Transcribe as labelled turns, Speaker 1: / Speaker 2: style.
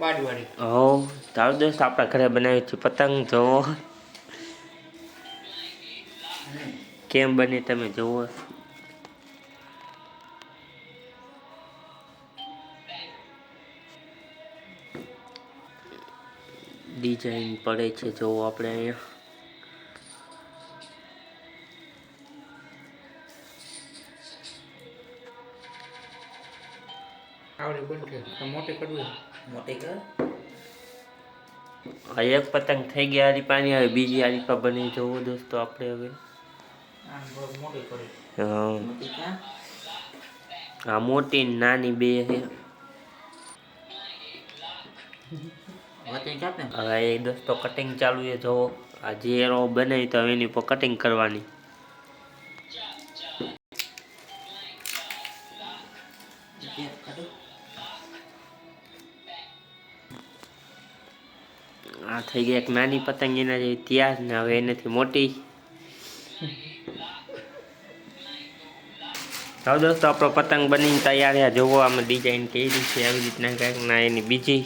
Speaker 1: હો તારો દોસ્ત આપણા ઘરે બનાવી છે પતંગ જોવો કેમ બની તમે જોવો ડિઝાઇન પડે છે જોવો આપણે અહીંયા
Speaker 2: આવડી બંધ છે મોટી કરવી
Speaker 3: મોટી કર
Speaker 1: એક પતંગ થઈ ગઈ આરી પાણી હવે બીજી આરી પા બની જોવો દોસ્તો આપણે હવે
Speaker 2: મોટી કરી
Speaker 1: હા
Speaker 3: મોટી ક્યાં
Speaker 1: આ મોટી ને નાની બે છે
Speaker 3: વચ્ચે કાપે
Speaker 1: હવે એ દોસ્તો કટિંગ ચાલુ છે જોવો આ જે એરો બનાવી તો એની પર કટિંગ કરવાની આ થઈ ગઈ એક નાની પતંગ એના જેવી તૈયાર ને હવે એનાથી મોટી હવે દોસ્તો આપણો પતંગ બનીને તૈયાર છે જોવો આમાં ડિઝાઇન કેવી રીતે આવી રીતના કંઈક ના એની બીજી